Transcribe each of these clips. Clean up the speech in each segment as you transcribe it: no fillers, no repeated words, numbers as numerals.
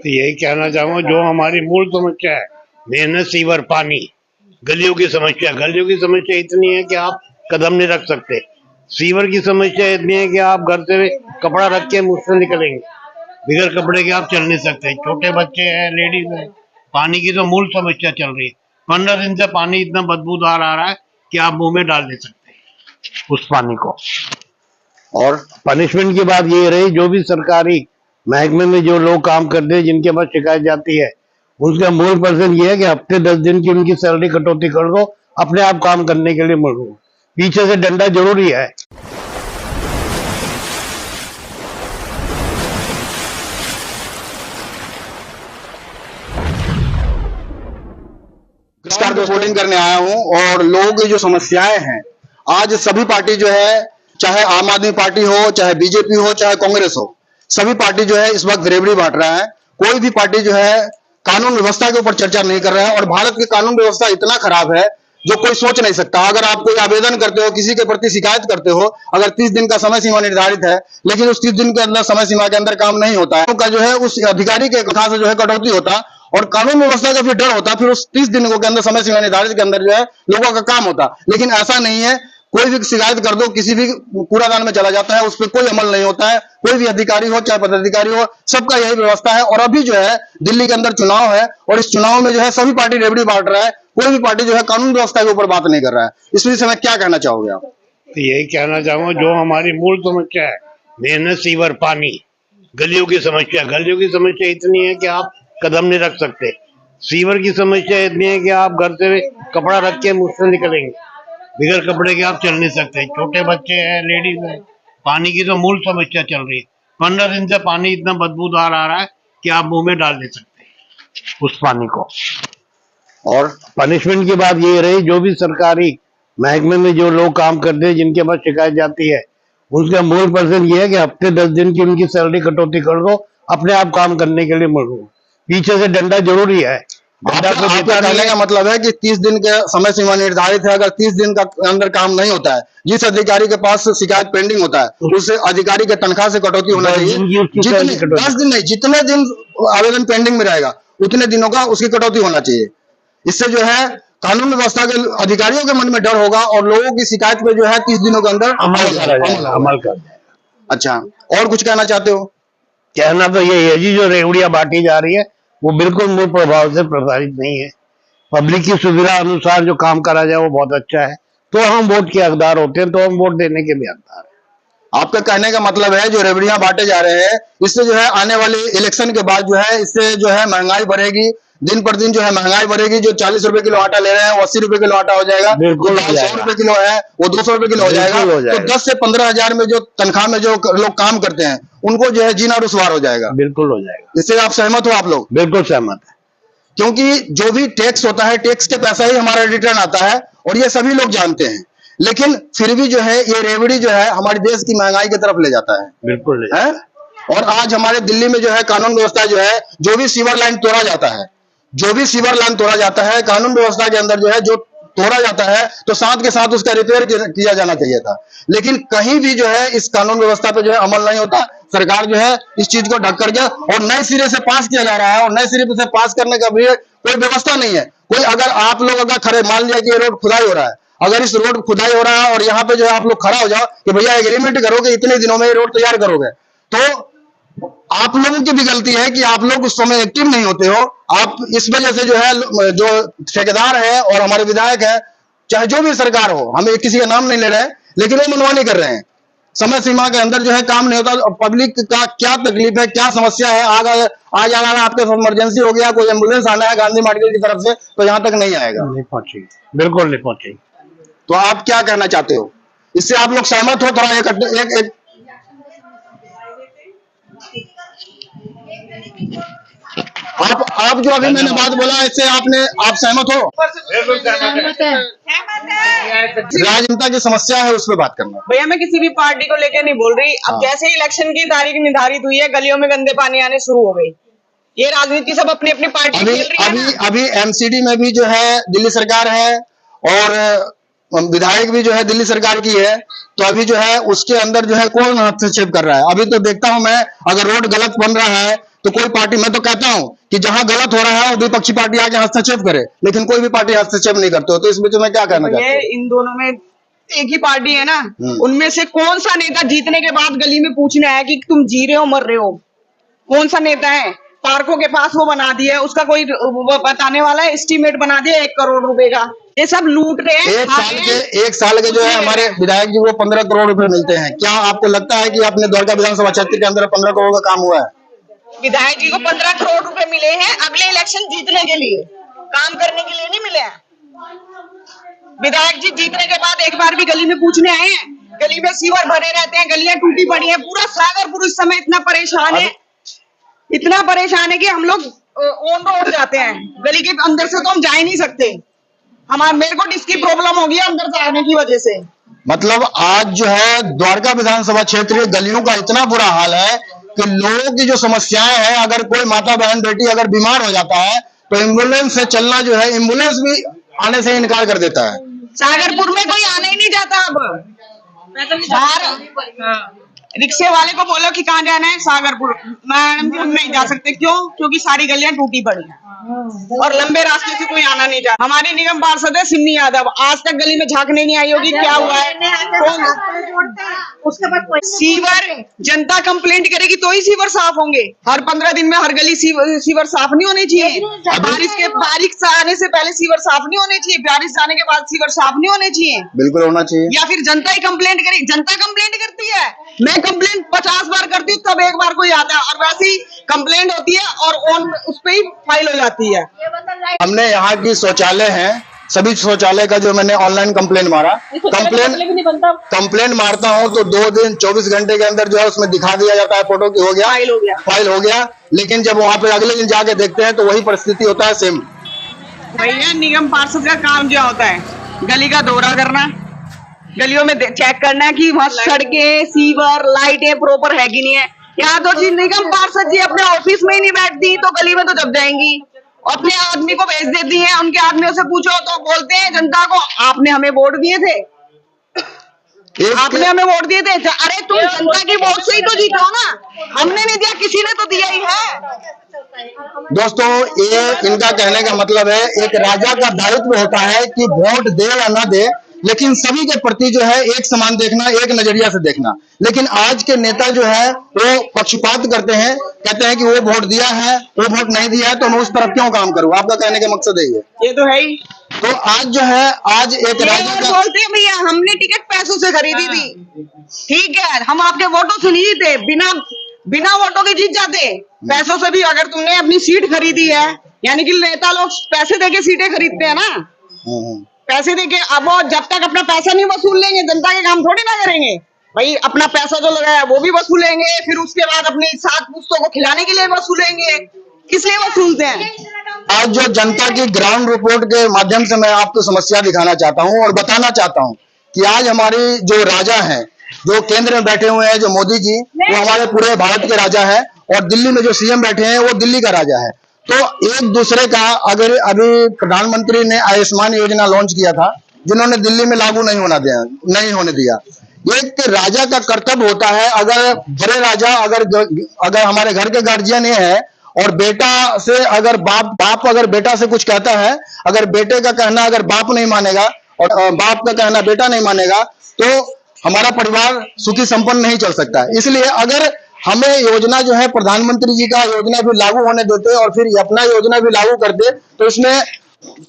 तो यही कहना चाहूंगा, जो हमारी मूल समस्या है, मेन सीवर पानी, गलियों की समस्या इतनी है कि आप कदम नहीं रख सकते। सीवर की समस्या इतनी है कि आप घर से कपड़ा रख के मुझसे निकलेंगे, बिगर कपड़े के आप चल नहीं सकते। छोटे बच्चे हैं, लेडीज हैं। पानी की तो मूल समस्या चल रही है। 15 दिन से पानी इतना बदबूदार आ रहा है कि आप मुंह में डाल नहीं सकते उस पानी को। और पनिशमेंट की बात ये रही, जो भी सरकारी महकमे में जो लोग काम करते हैं, जिनके पास शिकायत जाती है, उसका मूल पर्सन ये है कि हफ्ते 10 दिन की उनकी सैलरी कटौती कर दो, अपने आप काम करने के लिए मजबूर। पीछे से डंडा जरूरी है। वोटिंग करने आया हूं और लोगों की जो समस्याएं हैं, आज सभी पार्टी जो है, चाहे आम आदमी पार्टी हो, चाहे बीजेपी हो, चाहे कांग्रेस हो, सभी पार्टी जो है इस वक्त रेवड़ी बांट रहा है। कोई भी पार्टी जो है कानून व्यवस्था के ऊपर चर्चा नहीं कर रहा है। और भारत की कानून व्यवस्था इतना खराब है जो कोई सोच नहीं सकता। अगर आप कोई आवेदन करते हो, किसी के प्रति शिकायत करते हो, अगर 30 दिन का समय सीमा निर्धारित है, लेकिन उस 30 दिन के अंदर समय सीमा के अंदर काम नहीं होता है, तो जो है उस अधिकारी के तनख्वाह से जो है कटौती होता और कानून व्यवस्था का फिर डर होता, फिर उस 30 दिन के अंदर समय सीमा निर्धारित के अंदर जो है लोगों का काम होता। लेकिन ऐसा नहीं है। कोई भी शिकायत कर दो, किसी भी कूड़ादान में चला जाता है, उस पर कोई अमल नहीं होता है। कोई भी अधिकारी हो, चाहे पदाधिकारी हो, सबका यही व्यवस्था है। और अभी जो है दिल्ली के अंदर चुनाव है और इस चुनाव में जो है सभी पार्टी रेवड़ी बांट रहा है। कोई भी पार्टी जो है कानून व्यवस्था के ऊपर बात नहीं कर रहा है। इस विषय में क्या कहना चाहोगे आप? तो यही कहना चाहूंगा, जो हमारी मूल समस्या है, मेन सीवर पानी, गलियों की समस्या इतनी है कि आप कदम नहीं रख सकते। सीवर की समस्या इतनी है कि आप घर से कपड़ा रख के मुझसे निकलेंगे, बिगर कपड़े के आप चल नहीं सकते। छोटे बच्चे हैं, लेडीज हैं। पानी की तो मूल समस्या चल रही है। 15 दिन से पानी इतना बदबूदार आ रहा है कि आप मुंह में डाल नहीं सकते उस पानी को। और पनिशमेंट की बात ये रही, जो भी सरकारी महकमे में जो लोग काम करते हैं, जिनके पास शिकायत जाती है, उसका मूल पर्सन ये है कि हफ्ते 10 दिन की उनकी सैलरी कटौती कर दो, अपने आप काम करने के लिए मजबूर। पीछे से डंडा जरूरी है। आपका कहने का मतलब है कि 30 दिन के समय सीमा निर्धारित है। अगर 30 दिन का अंदर काम नहीं होता है, जिस अधिकारी के पास शिकायत पेंडिंग होता है, उस अधिकारी के तनख्वाह से कटौती होना चाहिए। 10 दिन नहीं, जितने दिन आवेदन पेंडिंग में रहेगा उतने दिनों का उसकी कटौती होना चाहिए। इससे जो है कानून व्यवस्था के अधिकारियों के मन में डर होगा और लोगों की शिकायत पे जो है 30 दिनों के अंदर अमल कर। अच्छा, और कुछ कहना चाहते हो? कहना तो ये है जी, जो रेवड़ियां बांटी जा रही है वो बिल्कुल मूल प्रभाव से प्रसारित नहीं है। पब्लिक की सुविधा अनुसार जो काम करा जाए वो बहुत अच्छा है। तो हम वोट के हकदार होते हैं, तो हम वोट देने के भी हकदार हैं। आपका कहने का मतलब है जो रेवड़ियां बांटे जा रहे हैं, इससे जो है आने वाले इलेक्शन के बाद जो है इससे जो है महंगाई बढ़ेगी, दिन पर दिन जो है महंगाई बढ़ेगी। जो 40 रुपए किलो आटा ले रहे हैं वो 80 रुपए किलो आटा हो जाएगा। बिल्कुल 100 रुपए किलो है वो 200 रुपए किलो हो जाएगा। तो 10 से 15 हजार में जो तनख्वाह में जो लोग काम करते हैं उनको जो है जीना दुश्वार हो जाएगा। बिल्कुल हो जाएगा। इससे आप सहमत हो? आप लोग बिल्कुल सहमत है। क्योंकि जो भी टैक्स होता है, टैक्स के पैसा ही हमारा रिटर्न आता है और ये सभी लोग जानते हैं। लेकिन फिर भी जो है ये रेवड़ी जो है हमारे देश की महंगाई की तरफ ले जाता है। बिल्कुल है। और आज हमारे दिल्ली में जो है कानून व्यवस्था जो है, जो भी सीवर लाइन तोड़ा जाता है, कानून व्यवस्था के अंदर जो है जो तोड़ा जाता है, तो साथ के साथ उसका रिपेयर किया जाना चाहिए था। लेकिन कहीं भी जो है इस कानून व्यवस्था पे जो है अमल नहीं होता। सरकार जो है इस चीज को ढक करके और नए सिरे से पास किया जा रहा है, और नए सिरे से पास करने का भी कोई व्यवस्था नहीं है। कोई अगर आप लोग अगर खड़े, मान लिया कि ये रोड खुदाई हो रहा है, अगर इस रोड खुदाई हो रहा है और यहाँ पे जो है आप लोग खड़ा हो जाओ कि भैया एग्रीमेंट करोगे, इतने दिनों में ये रोड तैयार करोगे, तो आप लोगों की भी गलती है कि आप लोग उस समय एक्टिव नहीं होते हो। आप इस वजह से जो है जो ठेकेदार है और हमारे विधायक है, चाहे जो भी सरकार हो, हम किसी का नाम नहीं ले रहे हैं, लेकिन वो मनमानी कर रहे हैं। समय सीमा के अंदर जो है काम नहीं होता। पब्लिक का क्या तकलीफ है, क्या समस्या है, आज आना आपके इमरजेंसी हो गया, कोई एम्बुलेंस आना है गांधी मार्केट की तरफ से, तो यहाँ तक नहीं आएगा, नहीं पहुंचेगी, बिल्कुल नहीं पहुंचेगी। तो आप क्या कहना चाहते हो? इससे आप लोग सहमत हो? थोड़ा एक आप जो अभी मैंने बात बोला, इससे आप सहमत हो? राजनेता की समस्या है, उस पर बात करना। भैया मैं किसी भी पार्टी को लेकर नहीं बोल रही। अब जैसे इलेक्शन की तारीख निर्धारित हुई है, गलियों में गंदे पानी आने शुरू हो गई। ये राजनीति सब अपनी अपनी पार्टी खेल रही है। अभी एमसीडी में भी जो है दिल्ली सरकार है और विधायक भी जो है दिल्ली सरकार की है। तो अभी जो है उसके अंदर जो है कौन हस्तक्षेप कर रहा है? अभी तो देखता हूं मैं, अगर रोड गलत बन रहा है तो कोई पार्टी, मैं तो कहता हूं कि जहां गलत हो रहा है वो विपक्षी पार्टी आके हस्तक्षेप करे, लेकिन कोई भी पार्टी हस्तक्षेप नहीं करते हो। तो इस बीच में क्या कहना चाहते ये इन दोनों में एक ही पार्टी है ना, उनमें से कौन सा नेता जीतने के बाद गली में पूछने आया कि तुम जी रहे हो मर रहे हो? कौन सा नेता है? पार्कों के पास वो बना दिया है, उसका कोई वो बताने वाला है? एस्टीमेट बना दिया 1 करोड़ रुपए का। ये सब लूट रहे हैं। एक साल के जो है हमारे विधायक जी वो 15 करोड़ रुपए मिलते हैं। क्या आपको लगता है कि अपने द्वारका विधानसभा क्षेत्र के अंदर 15 करोड़ का काम हुआ है? विधायक जी को 15 करोड़ रुपए मिले हैं अगले इलेक्शन जीतने के लिए, काम करने के लिए नहीं मिले हैं। विधायक जी जीतने के बाद एक बार भी गली में पूछने आए हैं? गली में सीवर भरे रहते हैं, गलियां टूटी पड़ी हैं, पूरा सागरपुर इस समय इतना परेशान है, इतना परेशान है कि हम लोग ऑन रोड जाते हैं, गली के अंदर से तो हम जा ही नहीं सकते। मेरे को डिस्क की प्रॉब्लम होगी अंदर जाने की वजह से। मतलब आज जो है द्वारका विधानसभा क्षेत्र की गलियों का इतना बुरा हाल है कि लोगों की जो समस्याएं हैं, अगर कोई माता बहन बेटी अगर बीमार हो जाता है तो एम्बुलेंस से चलना जो है, एम्बुलेंस भी आने से इनकार कर देता है। सागरपुर में कोई आने ही नहीं जाता अब। रिक्शे वाले को बोलो कि कहाँ जाना है, सागरपुर। मैडम जी हम नहीं जा सकते। क्यों? क्योंकि सारी गलियां टूटी पड़ी हैं और लंबे रास्ते से कोई आना नहीं चाहता। हमारी निगम पार्षद है सिन्नी यादव, आज तक गली में झांकने नहीं आई होगी। क्या हुआ है? उसके बाद सीवर जनता कंप्लेंट करेगी तो ही सीवर साफ होंगे। हर 15 दिन में हर गली सीवर साफ नहीं होने चाहिए। बारिश आने से पहले सीवर साफ नहीं होने चाहिए, बारिश आने के बाद सीवर साफ नहीं होने चाहिए। बिल्कुल होना चाहिए। या फिर जनता ही कंप्लेंट करेगी? जनता कंप्लेंट करती है, मैं कंप्लेंट 50 बार करती हूँ तब एक बार कोई आता है, और वैसे ही कंप्लेंट होती है और ऑन उस पे ही फाइल हो जाती है। हमने यहाँ की शौचालय है, सभी शौचालय का जो मैंने ऑनलाइन कंप्लेंट मारा, कंप्लेंट मारता हूँ तो 2 दिन 24 घंटे के अंदर जो है उसमें दिखा दिया जाता है फोटो की हो गया, फाइल हो गया। लेकिन जब वहाँ पे अगले दिन जाके देखते हैं तो वही परिस्थिति होता है सेम। भैया निगम पार्षद का काम क्या होता है? गली का दौरा करना, गलियों में चेक करना कि वहाँ सड़कें, सीवर, लाइटें प्रॉपर है कि नहीं है। यहाँ तो जी निगम पार्षद जी अपने ऑफिस में ही नहीं बैठती तो गली में तो जब जाएंगी, अपने आदमी को भेज देती हैं। उनके आदमियों से पूछो तो बोलते हैं जनता को आपने हमें वोट दिए थे, आपने हमें वोट दिए थे। अरे तुम जनता की वोट से ही तो जीते हो ना, हमने नहीं दिया, किसी ने तो दिया ही है। दोस्तों ये इनका कहने का मतलब है, एक राजा का दायित्व होता है कि वोट दे या ना दे, लेकिन सभी के प्रति जो है एक समान देखना, एक नजरिया से देखना। लेकिन आज के नेता जो है वो पक्षपात करते हैं, कहते हैं कि वो वोट दिया है, वो वोट नहीं दिया है तो मैं उस तरफ क्यों काम करूं। आपका कहने का मकसद है ये तो है ही। तो आज जो है, आज एक राजा का बोलते हैं भैया हमने टिकट पैसों से खरीदी थी, ठीक है, हम आपके वोटों से नहीं जीते, बिना वोटों के जीत जाते। पैसों से भी अगर तुमने अपनी सीट खरीदी है, यानी कि नेता लोग पैसे देके सीटें खरीदते हैं ना, पैसे देके। अब वो जब तक अपना पैसा नहीं वसूल लेंगे जनता के काम थोड़ी ना करेंगे भाई। अपना पैसा जो लगाया वो भी वसूलेंगे, फिर उसके बाद अपने 7 पुस्तों को खिलाने के लिए वसूलेंगे। किस लिए वसूलते हैं? आज जो जनता की ग्राउंड रिपोर्ट के माध्यम से मैं आपको समस्या दिखाना चाहता हूं और बताना चाहता हूं कि आज हमारी जो राजा हैं, जो केंद्र में बैठे हुए हैं, जो मोदी जी, वो हमारे पूरे भारत के राजा है, और दिल्ली में जो सीएम बैठे हैं वो दिल्ली का राजा है। तो एक दूसरे का, अगर अभी प्रधानमंत्री ने आयुष्मान योजना लॉन्च किया था, जिन्होंने दिल्ली में लागू नहीं होने दिया। एक राजा का कर्तव्य होता है, अगर बड़े राजा अगर हमारे घर के गार्जियन ये है और बेटा से अगर बाप अगर बेटा से कुछ कहता है, अगर बेटे का कहना अगर बाप नहीं मानेगा और बाप का कहना बेटा नहीं मानेगा तो हमारा परिवार सुखी संपन्न नहीं चल सकता है। इसलिए अगर हमें योजना जो है प्रधानमंत्री जी का योजना भी लागू होने देते और फिर अपना योजना भी लागू करते तो इसमें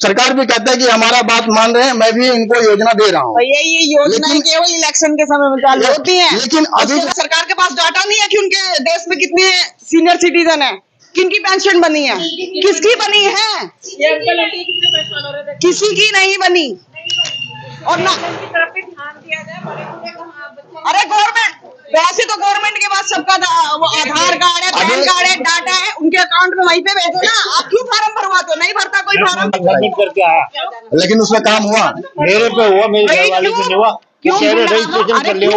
सरकार भी कहता है कि हमारा बात मान रहे हैं, मैं भी इनको योजना दे रहा हूँ। ये योजना केवल इलेक्शन के समय में चालू होती है, लेकिन अभी सरकार के पास डाटा नहीं है कि उनके देश में कितने सीनियर सिटीजन है, किनकी पेंशन बनी है, किसकी बनी है, किसी की नहीं बनी। और ना अरे गवर्नमेंट, वैसे तो गवर्नमेंट के पास सबका आधार कार्ड है, पैन कार्ड है, डाटा है, उनके अकाउंट में वहीं पे भेजो ना। आप क्यों फार्म भरवाते हो? नहीं भरता कोई फार्म, सबमिट करके आया, लेकिन उसमें काम हुआ, मेरे पे हुआ, मेरे घर वाले पे नहीं हुआ। क्यों रजिस्ट्रेशन कर लिया,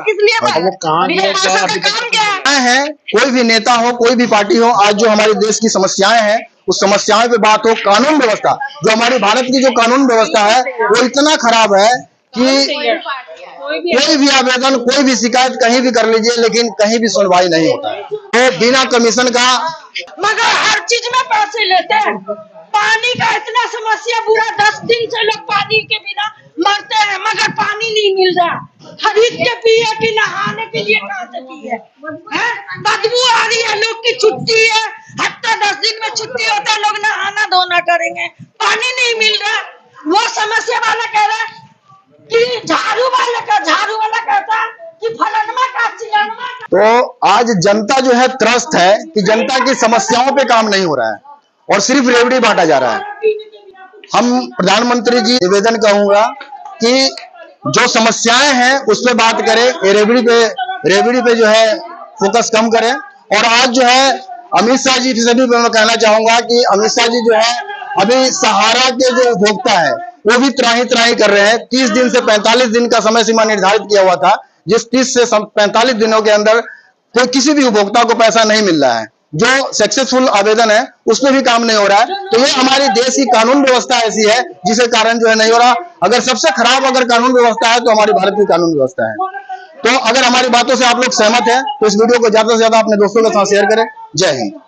किस लिए? वो कहाँ क्या है? कोई भी नेता हो, कोई भी पार्टी हो, आज जो हमारे देश की समस्याएं हैं उस समस्याओं पे बात हो। कानून व्यवस्था, जो हमारी भारत की जो कानून व्यवस्था है वो इतना खराब है कि कोई भी आवेदन, कोई भी शिकायत कहीं भी कर लीजिए, लेकिन कहीं भी सुनवाई नहीं होता है। तो बिना कमीशन का। मगर हर चीज में पैसे लेते हैं। पानी का इतना समस्या बुरा, 10 दिन से लोग पानी के बिना मरते हैं, मगर पानी नहीं मिल रहा। खरीद के पिए कि नहाने के लिए कहाँ से पिए? बदबू आ रही है, लोग की छुट्टी है, हफ्ता 10 दिन में छुट्टी होता है, लोग नहाना धोना करेंगे, पानी नहीं मिल रहा। वो समस्या वाला कह रहा है कि झाड़ू वाला कहता है कि फलनमा का चिलनमा का। तो आज जनता जो है त्रस्त है कि जनता की समस्याओं पे काम नहीं हो रहा है और सिर्फ रेवड़ी बांटा जा रहा है। हम प्रधानमंत्री जी निवेदन कहूंगा कि जो समस्याएं हैं उस पे बात करें, रेवड़ी पे जो है फोकस कम करें। और आज जो है अमित शाह जी से भी मैं कहना चाहूंगा कि अमित शाह जी जो है अभी सहारा के जो उपभोक्ता है वो भी त्राही कर रहे हैं। 30 दिन से 45 दिन का समय सीमा निर्धारित किया हुआ था, जिस 30 से 45 दिनों के अंदर कोई किसी भी उपभोक्ता को पैसा नहीं मिल रहा है। जो सक्सेसफुल आवेदन है उस पर भी काम नहीं हो रहा है। तो ये हमारी देश की कानून व्यवस्था ऐसी है जिसके कारण जो है नहीं हो रहा। अगर सबसे खराब अगर कानून व्यवस्था है तो हमारी भारत की कानून व्यवस्था है। तो अगर हमारी बातों से आप लोग सहमत हैं तो इस वीडियो को ज्यादा से ज्यादा अपने दोस्तों के साथ शेयर करें। जय हिंद।